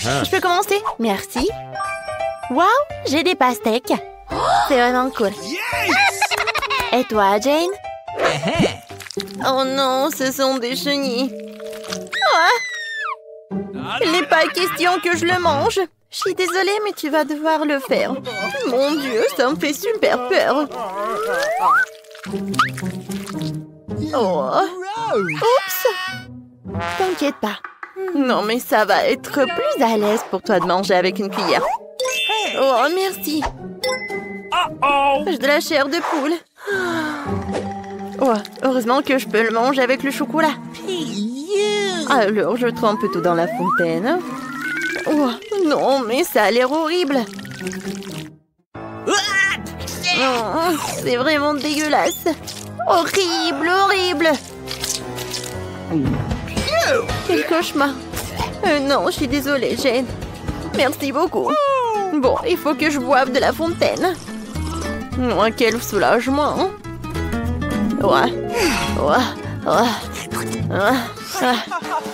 Je peux commencer? Merci. Waouh, j'ai des pastèques. C'est vraiment cool. Et toi, Jane? Oh non, ce sont des chenilles. Il n'est pas question que je le mange. Je suis désolée, mais tu vas devoir le faire. Mon Dieu, ça me fait super peur. Oh. Oups. T'inquiète pas. Non, mais ça va être plus à l'aise pour toi de manger avec une cuillère. Oh, merci. J'ai de la chair de poule. Oh, heureusement que je peux le manger avec le chocolat. Alors, je trempe tout dans la fontaine. Oh, non, mais ça a l'air horrible. Oh, c'est vraiment dégueulasse. Horrible, horrible. Quel cauchemar. Non, je suis désolée, Jane. Merci beaucoup. Bon, il faut que je boive de la fontaine. Oh, quel soulagement.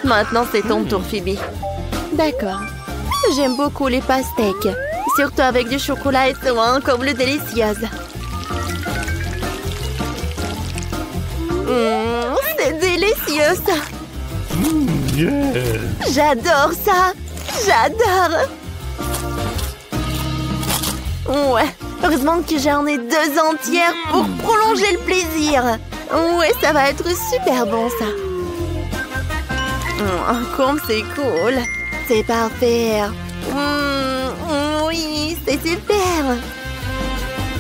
Maintenant, c'est ton tour, Phoebe. D'accord. J'aime beaucoup les pastèques. Surtout avec du chocolat et soin comme le délicieuse. C'est délicieux, ça. J'adore ça. J'adore. Ouais. Heureusement que j'en ai 2 entières pour prolonger le plaisir. Ouais, ça va être super bon, ça. Comme c'est cool. C'est parfait. Oui, c'est super.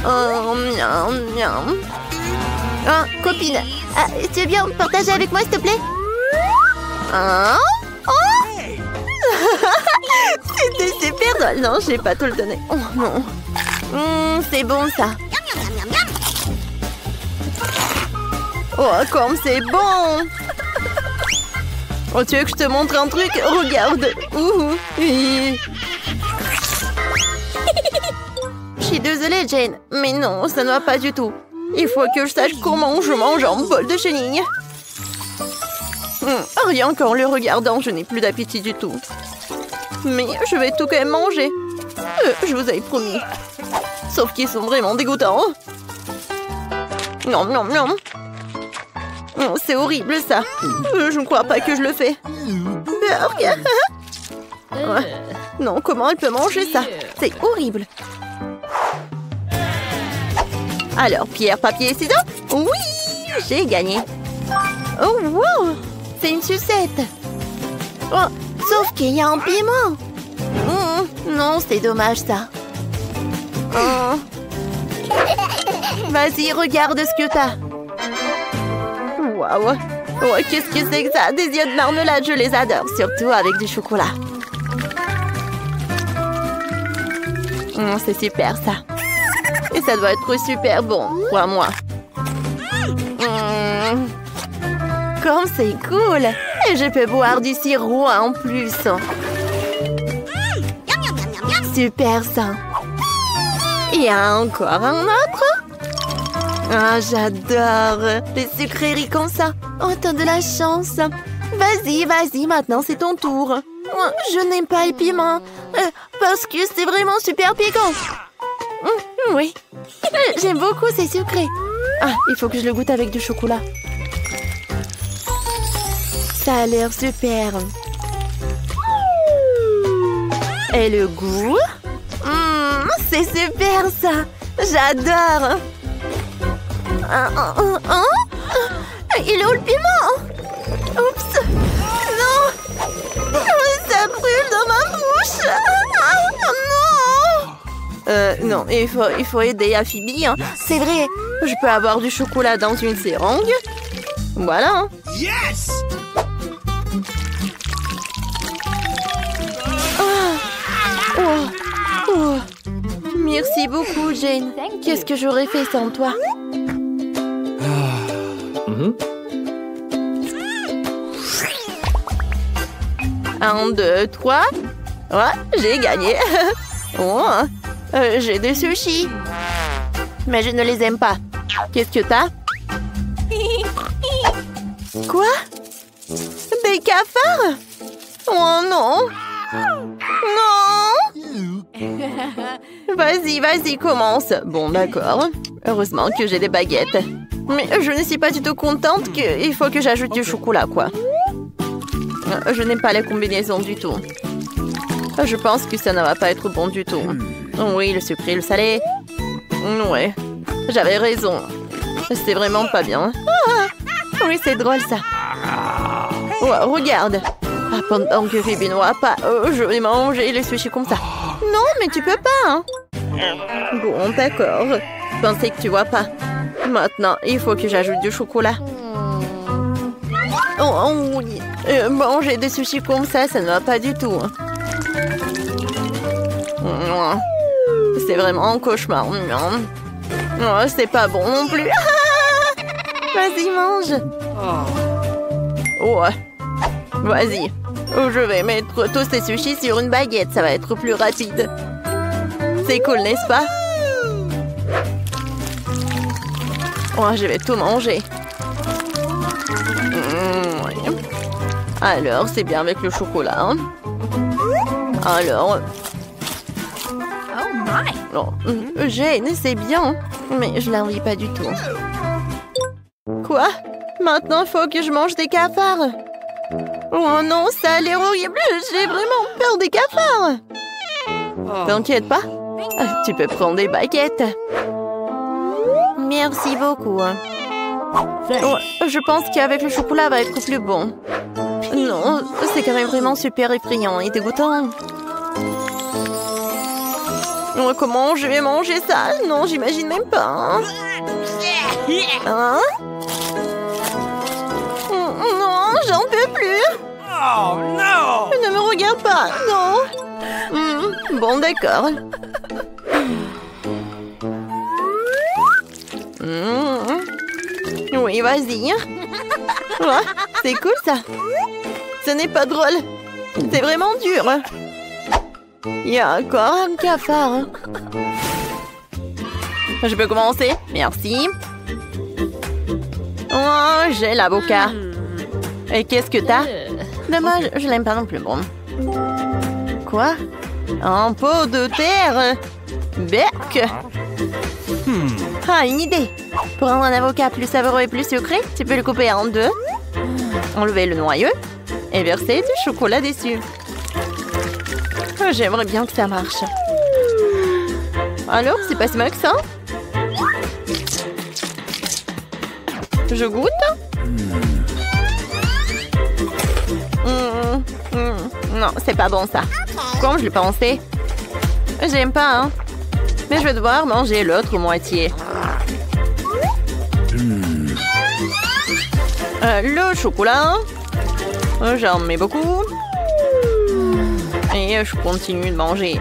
Oh, miam, miam. Oh, copine, tu veux bien partager avec moi, s'il te plaît? Oh. C'était super drôle. Non, je vais pas tout le donner. Oh non. C'est bon, ça. Oh, comme c'est bon. Oh, tu veux que je te montre un truc? Regarde. Je suis désolée, Jane. Mais non, ça ne va pas du tout. Il faut que je sache comment je mange un bol de chenilles. Rien qu'en le regardant, je n'ai plus d'appétit du tout. Mais je vais tout quand même manger. Je vous avais promis. Sauf qu'ils sont vraiment dégoûtants. Non, non, non. C'est horrible, ça. Je ne crois pas que je le fais. Burger. Non, comment elle peut manger ça? C'est horrible. Alors, pierre, papier, ciseaux? Oui, j'ai gagné. Oh, wow! C'est une sucette. Oh, sauf qu'il y a un piment. Non, c'est dommage, ça. Oh. Vas-y, regarde ce que t'as. Waouh! Oh, qu'est-ce que c'est que ça? Des yeux de marmelade, je les adore. Surtout avec du chocolat. C'est super, ça. Et ça doit être super bon, crois-moi. Comme c'est cool! Et je peux boire du sirop en plus. Super, ça. Il y a encore un autre? Ah, j'adore les sucreries comme ça. Oh, t'as de la chance. Vas-y, vas-y, maintenant c'est ton tour. Je n'aime pas le piment. Parce que c'est vraiment super piquant. Oui. J'aime beaucoup, c'est sucré. Ah, il faut que je le goûte avec du chocolat. Ça a l'air super. Et le goût? C'est super, ça. J'adore. Il est où le piment? Oups. Non. Ça brûle dans ma bouche. Non. Non, il faut aider à Phoebe. Hein. C'est vrai. Je peux avoir du chocolat dans une seringue. Voilà. Yes. Merci beaucoup, Jane. Qu'est-ce que j'aurais fait sans toi? 1, 2, 3. Ouais, j'ai gagné. Oh, j'ai des sushis. Mais je ne les aime pas. Qu'est-ce que t'as? Quoi? Des cafards? Oh non! Vas-y, vas-y, commence. Bon, d'accord. Heureusement que j'ai des baguettes. Mais je ne suis pas du tout contente qu'il faut que j'ajoute du chocolat, quoi. Je n'aime pas la combinaison du tout. Je pense que ça ne va pas être bon du tout. Oui, le sucré et le salé. Ouais, j'avais raison. C'est vraiment pas bien. Ah, oui, c'est drôle, ça. Oh, regarde. Ah, pendant que Phoebe ne voit pas, je vais manger les sushis comme ça. Non, mais tu peux pas, hein. Bon, d'accord. Je pensais que tu vois pas. Maintenant, il faut que j'ajoute du chocolat. Oh, oui. Manger des sushis comme ça ne va pas du tout. C'est vraiment un cauchemar. Oh, c'est pas bon non plus. Vas-y, mange. Oh. Vas-y. Je vais mettre tous ces sushis sur une baguette. Ça va être plus rapide. C'est cool, n'est-ce pas? Oh, je vais tout manger. Oui. Alors, c'est bien avec le chocolat. Hein? Alors... Oh, Jane, c'est bien. Mais je l'envie pas du tout. Quoi? Maintenant, il faut que je mange des cafards. Oh non, ça a l'air horrible. J'ai vraiment peur des cafards. T'inquiète pas. Tu peux prendre des baguettes. Merci beaucoup. Oh, je pense qu'avec le chocolat, va être plus bon. Non, c'est quand même vraiment super effrayant et dégoûtant. Oh, comment je vais manger ça? Non, j'imagine même pas. Hein? Hein? Non, j'en peux plus. Oh non! Ne me regarde pas, non. Bon, d'accord. Oui, vas-y. Oh, c'est cool, ça. Ce n'est pas drôle. C'est vraiment dur. Il y a encore un cafard. Je peux commencer? Merci. Oh, j'ai l'avocat. Et qu'est-ce que t'as? Dommage, je l'aime pas non plus. Bon. Quoi? Un pot de terre? Berk? Ah, une idée. Pour rendre un avocat plus savoureux et plus sucré, tu peux le couper en deux, enlever le noyau et verser du chocolat dessus. J'aimerais bien que ça marche. Alors, c'est pas si mal que ça? Je goûte? Non, c'est pas bon ça. Comme je l'ai pensé. J'aime pas, hein. Mais je vais devoir manger l'autre moitié. Le chocolat. J'en mets beaucoup. Et je continue de manger.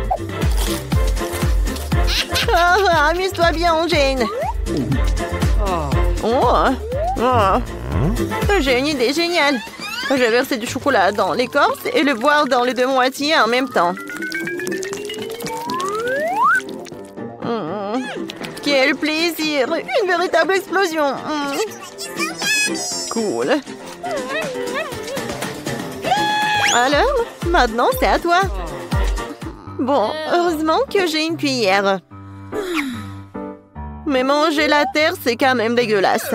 Amuse-toi bien, Jane. J'ai une idée géniale. Je vais verser du chocolat dans l'écorce et le boire dans les deux moitiés en même temps. Quel plaisir! Une véritable explosion! Cool! Alors, maintenant c'est à toi! Bon, heureusement que j'ai une cuillère. Mais manger la terre, c'est quand même dégueulasse.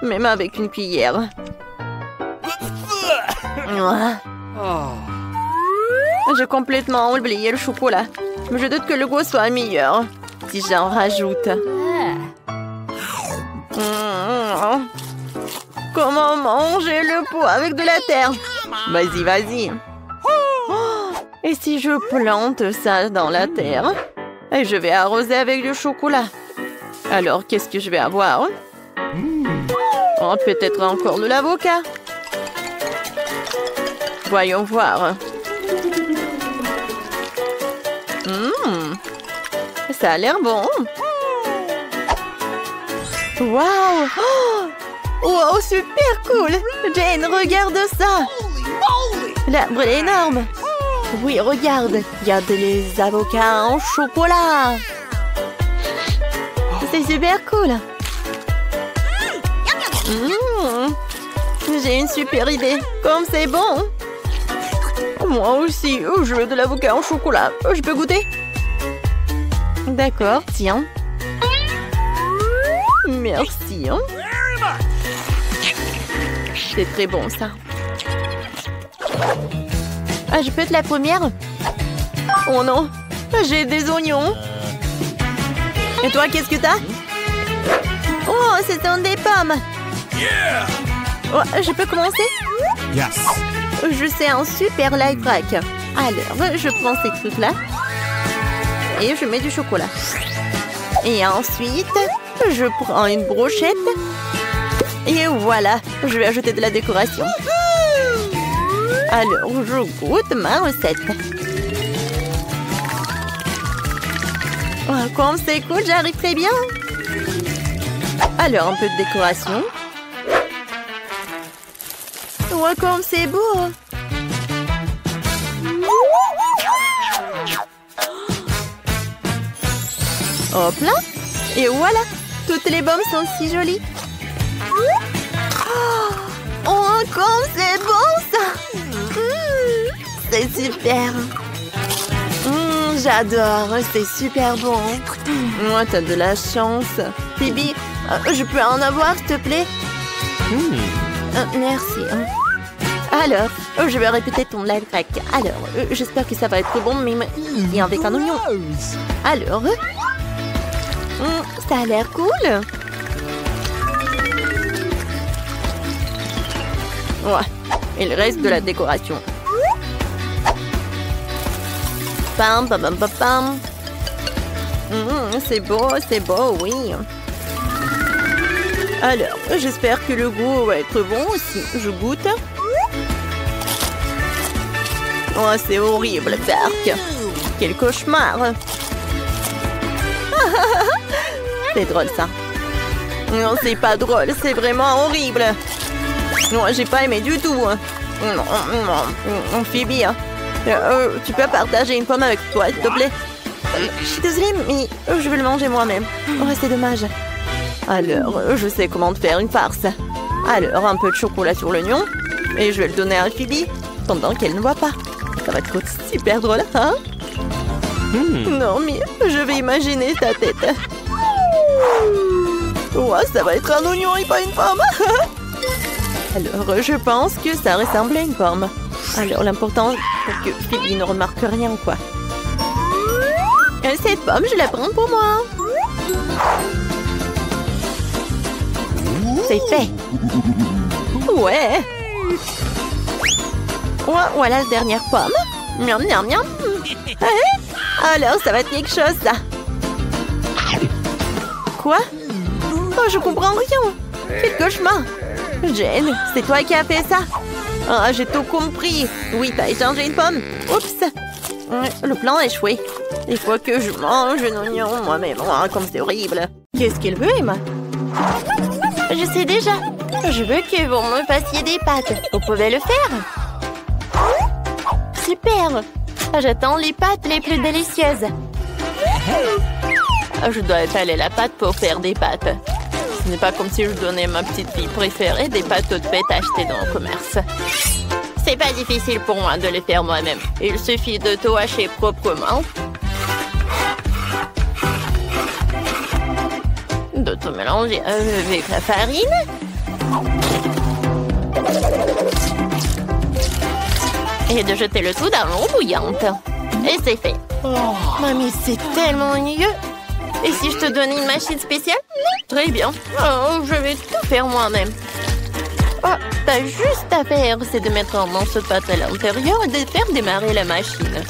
Même avec une cuillère. J'ai complètement oublié le chocolat. Mais je doute que le goût soit meilleur si j'en rajoute. Comment manger le pot avec de la terre? Vas-y, vas-y. Et si je plante ça dans la terre? Et je vais arroser avec du chocolat. Alors, qu'est-ce que je vais avoir? Oh, peut-être encore de l'avocat. Voyons voir. Ça a l'air bon. Waouh! Wow, super cool! Jane, regarde ça! L'arbre est énorme! Oui, regarde! Il y a des avocats en chocolat! C'est super cool! J'ai une super idée! Comme c'est bon! Moi aussi, je veux de l'avocat en chocolat. Je peux goûter? D'accord, tiens. Merci. Hein. C'est très bon, ça. Ah, je peux être la première? Oh non, j'ai des oignons. Et toi, qu'est-ce que t'as? Oh, ce sont des pommes. Oh, je peux commencer? Yes. Je sais un super life hack. Alors, je prends ces trucs-là et je mets du chocolat. Et ensuite, je prends une brochette et voilà, je vais ajouter de la décoration. Alors, je goûte ma recette. Oh, comme c'est cool, j'arrive très bien. Alors, un peu de décoration. Oh, comme c'est beau. Hop là. Et voilà, toutes les pommes sont si jolies. Oh, comme c'est bon ça. C'est super. J'adore, c'est super bon. Moi, t'as de la chance. Phoebe, je peux en avoir, s'il te plaît? Merci. Alors, je vais répéter ton live hack. Alors, j'espère que ça va être bon, mais et avec un oignon. Alors, ça a l'air cool. Ouais, il reste de la décoration. Pam, pam, pam, pam, pam. C'est beau, oui. Alors, j'espère que le goût va être bon aussi. Je goûte. Oh, c'est horrible, Dark. Quel cauchemar. C'est drôle, ça. Non, c'est pas drôle, c'est vraiment horrible. Non, j'ai pas aimé du tout. Non, Phoebe, tu peux partager une pomme avec toi, s'il te plaît? Je suis désolée, mais je vais le manger moi-même. Oh, c'est dommage. Alors, je sais comment te faire une farce. Alors, un peu de chocolat sur l'oignon. Et je vais le donner à Phoebe pendant qu'elle ne voit pas. Ça va être super drôle, hein? Non, mais je vais imaginer ta tête. Oh, ça va être un oignon et pas une pomme. Alors, je pense que ça ressemble à une pomme. Alors, l'important, c'est que Phoebe ne remarque rien, quoi. Cette pomme, je la prends pour moi. C'est fait. Ouais. Voilà la dernière pomme. Miam, miam, miam. Alors, ça va être quelque chose, ça. Quoi? Oh, je comprends rien. Quel cauchemar. Jane, c'est toi qui as fait ça? Ah, j'ai tout compris. Oui, t'as échangé une pomme. Oups. Le plan a échoué. Il faut que je mange un oignon moi-même. Oh, comme c'est horrible. Qu'est-ce qu'il veut, Emma? Je sais déjà. Je veux que vous me fassiez des pâtes. Vous pouvez le faire? Super. J'attends les pâtes les plus délicieuses. Je dois étaler la pâte pour faire des pâtes. Ce n'est pas comme si je donnais ma petite fille préférée des pâtes toutes faites achetées dans le commerce. C'est pas difficile pour moi de les faire moi-même. Il suffit de tout hacher proprement. De tout mélanger avec la farine. Et de jeter le tout dans l'eau bouillante. Et c'est fait. Oh, mamie, c'est tellement ennuyeux. Et si je te donnais une machine spéciale? Très bien. Oh, je vais tout faire moi-même. Oh, t'as juste à faire, c'est de mettre un morceau de pâte à l'intérieur et de faire démarrer la machine.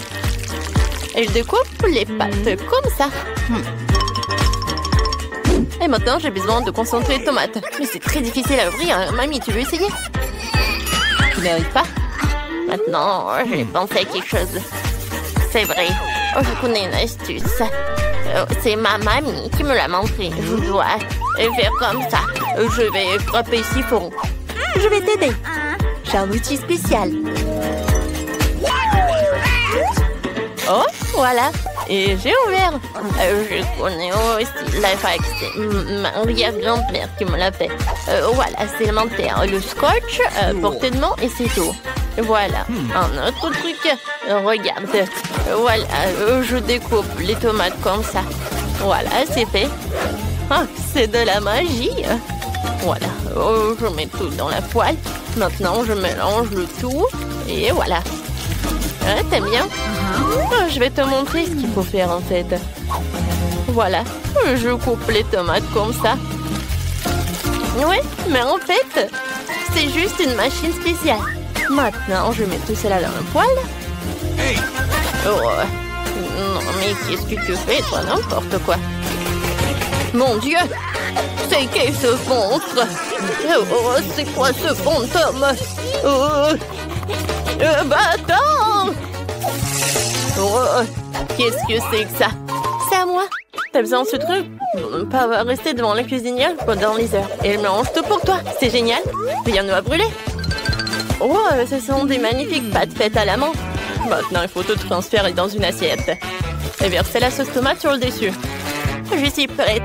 Et je découpe les pâtes comme ça. Et maintenant, j'ai besoin de concentré de tomates. Mais c'est très difficile à ouvrir. Mamie, tu veux essayer? Tu n'arrives pas? Maintenant, j'ai pensé à quelque chose. C'est vrai. Oh, je connais une astuce. C'est ma mamie qui me l'a montré. Je dois faire comme ça. Je vais frapper si fort. Je vais t'aider. J'ai un outil spécial. Oh, voilà. Et j'ai ouvert. Je connais aussi la fac. C'est Maria grand-mère qui me l'a fait. Voilà, c'est élémentaire. Le scotch, portée de main et c'est tout. Voilà. Un autre truc. Regarde. Voilà, je découpe les tomates comme ça. Voilà, c'est fait. Ah, c'est de la magie. Voilà, je mets tout dans la poêle. Maintenant, je mélange le tout. Et voilà. Ah, t'aimes bien? Ah, je vais te montrer ce qu'il faut faire en fait. Voilà, je coupe les tomates comme ça. Ouais, mais en fait, c'est juste une machine spéciale. Maintenant, je mets tout cela dans la poêle. Oh, non, mais qu'est-ce que tu fais, toi? N'importe quoi. Mon Dieu! C'est qui ce monstre? Oh, c'est quoi ce fantôme? Attends! Oh, qu'est-ce que c'est que ça? C'est à moi. T'as besoin de ce truc? Pas rester devant la cuisinière pendant les heures. Elle mélange tout pour toi. C'est génial. Rien ne va brûler. Oh, ce sont des magnifiques pâtes faites à la main. Maintenant, il faut tout transférer dans une assiette. Et verser la sauce tomate sur le dessus. Je suis prête.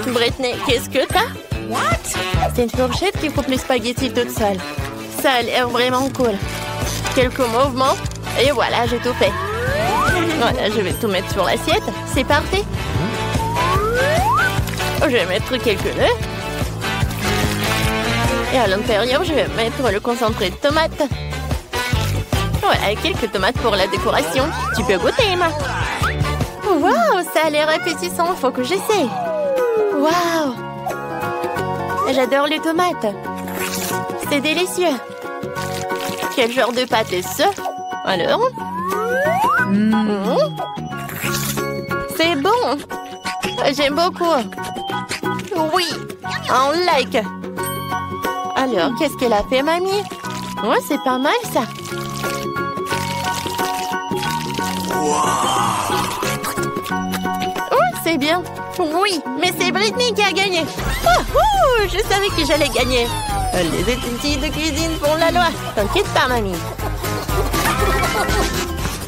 Brittany, qu'est-ce que t'as? C'est une fourchette qui coupe les spaghettis toute seule. Ça a l'air vraiment cool. Quelques mouvements. Et voilà, j'ai tout fait. Voilà, je vais tout mettre sur l'assiette. C'est parfait. Je vais mettre quelques œufs. Et à l'intérieur, je vais mettre le concentré de tomates. Voilà, quelques tomates pour la décoration. Tu peux goûter, Emma. Waouh, ça a l'air appétissant. Faut que j'essaie. Waouh. J'adore les tomates. C'est délicieux. Quel genre de pâte est-ce? Alors? C'est bon. J'aime beaucoup. Oui, un like. Alors, qu'est-ce qu'elle a fait, mamie? Ouais, c'est pas mal, ça. Oh, c'est bien. Oui, mais c'est Brittany qui a gagné. Je savais que j'allais gagner. Les études de cuisine font la loi. T'inquiète pas, mamie.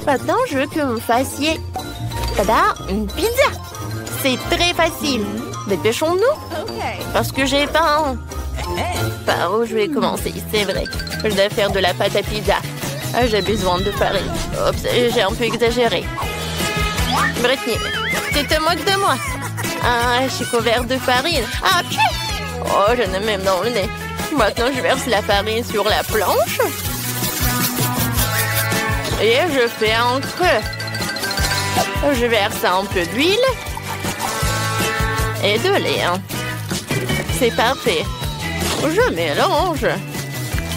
Maintenant, je veux que vous me fassiez... Tada, une pizza. C'est très facile. Dépêchons-nous. Parce que j'ai faim. Par où je vais commencer? C'est vrai. Je dois faire de la pâte à pizza. J'ai besoin de farine. Oups, j'ai un peu exagéré. Brittany, tu te moques de moi? Ah, je suis couverte de farine. Ah, pied! Oh, j'en ai même dans le nez. Maintenant, je verse la farine sur la planche. Et je fais un creux. Je verse un peu d'huile. Et de lait. C'est parfait. Je mélange.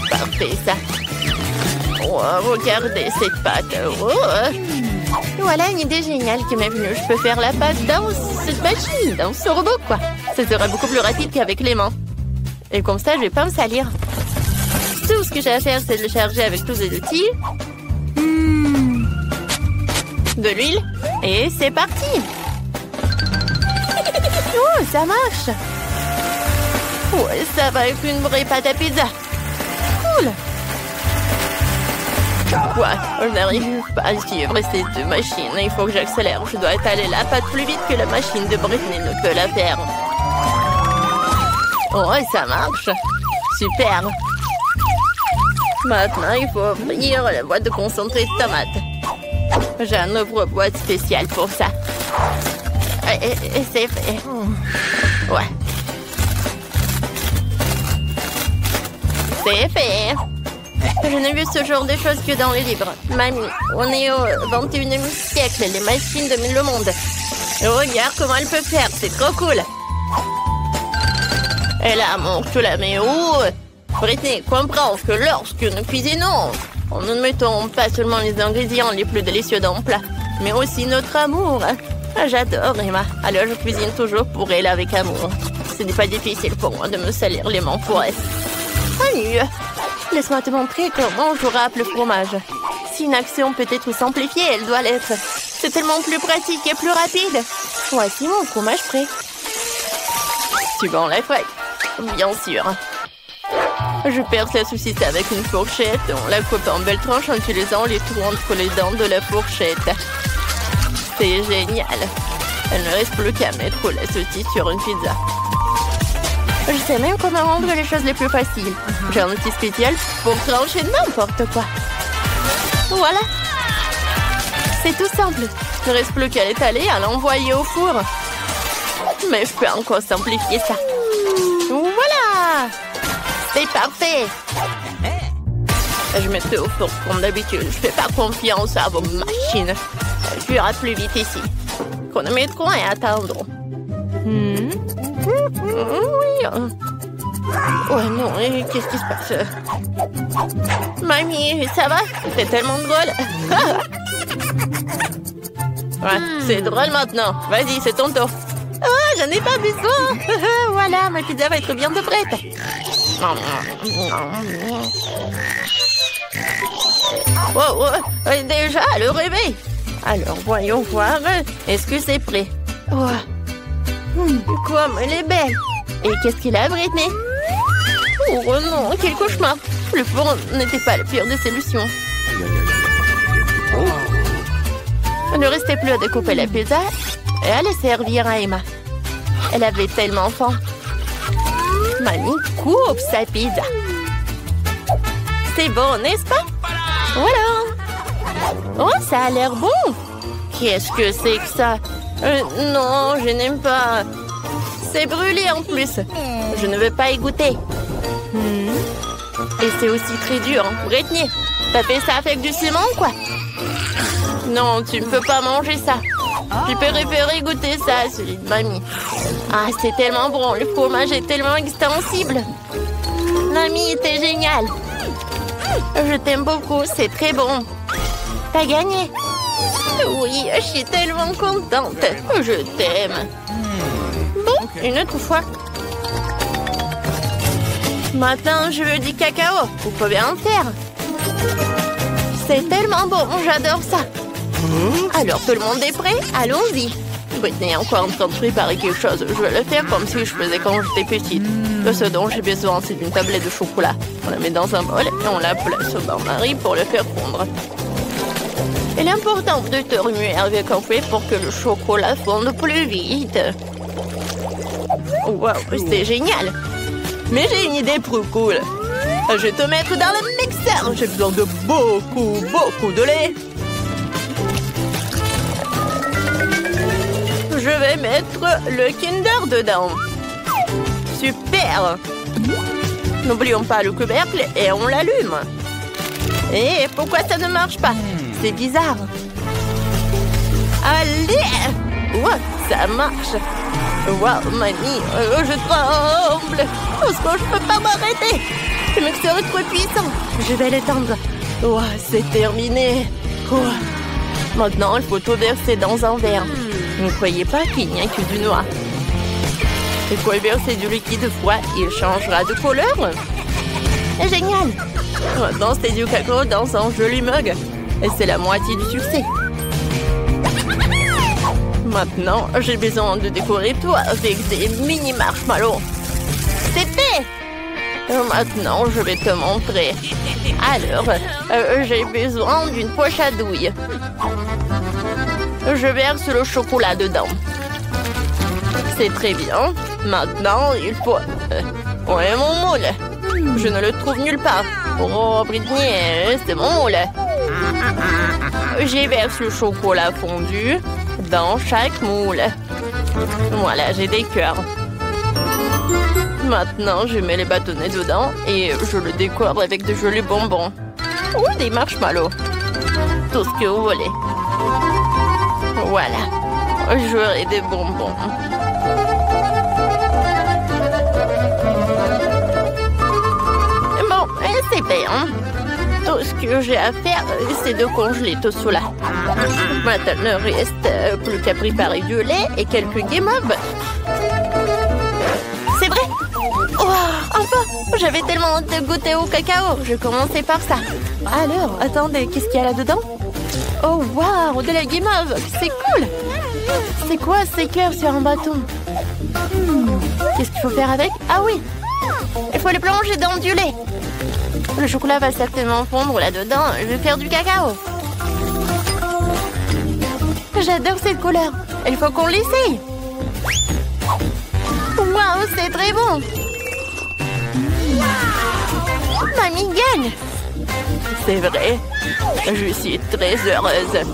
Parfait, ça. Oh, regardez cette pâte. Oh. Voilà une idée géniale qui m'est venue. Je peux faire la pâte dans cette machine, dans ce robot, quoi. Ça serait beaucoup plus rapide qu'avec les mains. Et comme ça, je vais pas me salir. Tout ce que j'ai à faire, c'est de le charger avec tous les outils. De l'huile. Et c'est parti. Oh, ça marche. Ouais, ça va être une vraie pâte à pizza. Cool. Quoi? Je n'arrive pas à suivre cette machine. Il faut que j'accélère. Je dois étaler la pâte plus vite que la machine de Brittany ne peut la faire. Oh, ça marche. Super. Maintenant, il faut ouvrir la boîte de concentré de tomates. J'ai un ouvre-boîte spécial pour ça. Et c'est fait. Ouais. C'est fait. Je n'ai vu ce genre de choses que dans les livres. Mamie, on est au 21e siècle. Les machines dominent le monde. Regarde comment elle peut faire. C'est trop cool. Et là, mon tu la mets où? Brittany, comprends que lorsque nous cuisinons, nous ne mettons pas seulement les ingrédients les plus délicieux dans le plat, mais aussi notre amour. J'adore Emma. Alors je cuisine toujours pour elle avec amour. Ce n'est pas difficile pour moi de me salir les mains pour elle. Salut. Laisse-moi te montrer comment je râpe le fromage. Si une action peut être simplifiée, elle doit l'être. C'est tellement plus pratique et plus rapide. Voici mon fromage prêt. Tu vas en la feuille? Bien sûr. Je perce la saucisse avec une fourchette. On la coupe en belles tranches en utilisant les trous entre les dents de la fourchette. C'est génial. Elle ne reste plus qu'à mettre la saucisse sur une pizza. Je sais même comment rendre les choses les plus faciles. J'ai un outil spécial pour trancher n'importe quoi. Voilà. C'est tout simple. Il ne reste plus qu'à l'étaler et à l'envoyer au four. Mais je peux encore simplifier ça. Voilà! C'est parfait! Je mettrai au four comme d'habitude. Je fais pas confiance à vos machines. Je irai plus vite ici. Chronomètre et attendre. Oui. Oh non, qu'est-ce qui se passe? Mamie, ça va? C'est tellement drôle. Ouais, c'est drôle maintenant. Vas-y, c'est ton tour. Oh, j'en ai pas besoin. Voilà, ma pizza va être bientôt prête. Oh, déjà, le réveil. Alors, voyons voir. Est-ce que c'est prêt? Oh. Comme elle est belle. Et qu'est-ce qu'il a, Britney? Oh non, quel cauchemar. Le four n'était pas la pire des solutions. Il ne restait plus à découper la pizza et à la servir à Emma. Elle avait tellement faim. Mamie coupe sa pizza. C'est bon, n'est-ce pas? Voilà. Oh, ça a l'air bon. Qu'est-ce que c'est que ça? Non, je n'aime pas. C'est brûlé en plus. Je ne veux pas y goûter. Et c'est aussi très dur. Britney, t'as fait ça avec du ciment, quoi? Non, tu ne peux pas manger ça. Tu peux préférer goûter ça, celui de mamie. Ah, c'est tellement bon. Le fromage est tellement extensible. Mamie, t'es géniale. Je t'aime beaucoup, c'est très bon. T'as gagné. Oui, je suis tellement contente. Je t'aime. Bon, une autre fois. Maintenant, je veux du cacao. Vous pouvez en faire. C'est tellement bon, j'adore ça. Alors, tout le monde est prêt? Allons-y. Britney est encore en train de préparer quelque chose. Je vais le faire comme si je faisais quand j'étais petite. Ce dont j'ai besoin, c'est d'une tablette de chocolat. On la met dans un bol et on la place au bain-marie pour le faire fondre. Il est important de te remuer avec un fouet pour que le chocolat fonde plus vite. Wow, c'est génial! Mais j'ai une idée plus cool. Je vais te mettre dans le mixeur. J'ai besoin de beaucoup de lait. Je vais mettre le Kinder dedans. Super! N'oublions pas le couvercle et on l'allume. Et pourquoi ça ne marche pas? C'est bizarre. Allez! Ouais, ça marche. Wow, mamie, je tremble. Parce que je peux pas m'arrêter. Le mixeur est trop puissant. Je vais l'éteindre. Ouais, c'est terminé. Ouais. Maintenant, il faut tout verser dans un verre. Ne croyez pas qu'il n'y a que du noir. Il faut y verser du liquide froid. Il changera de couleur. Génial. Maintenant, c'est du cacao dans un joli mug. Et c'est la moitié du succès. Maintenant, j'ai besoin de décorer tout avec des mini marshmallows. C'est fait! Maintenant, je vais te montrer. Alors, j'ai besoin d'une poche à douille. Je verse le chocolat dedans. C'est très bien. Maintenant, il faut... Où est mon moule? Je ne le trouve nulle part. Oh, Britney, c'est mon moule. J'y verse le chocolat fondu dans chaque moule. Voilà, j'ai des cœurs. Maintenant, je mets les bâtonnets dedans et je le décore avec de jolis bonbons. Ou des marshmallows. Tout ce que vous voulez. Voilà. J'aurai des bonbons. Bon, c'est bien. Tout ce que j'ai à faire, c'est de congeler tout cela. Maintenant, il ne reste plus qu'à préparer du lait et quelques guimauves. C'est vrai? Oh, enfin! J'avais tellement hâte de goûter au cacao. Je commençais par ça. Alors, attendez, qu'est-ce qu'il y a là-dedans? Oh, waouh! De la guimauve! C'est cool! C'est quoi ces cœurs sur un bâton? Qu'est-ce qu'il faut faire avec? Ah oui! Il faut les plonger dans du lait. Le chocolat va certainement fondre là-dedans. Je vais faire du cacao. J'adore cette couleur. Il faut qu'on l'essaye. Waouh, c'est très bon. Mamie gagne. C'est vrai. Je suis très heureuse.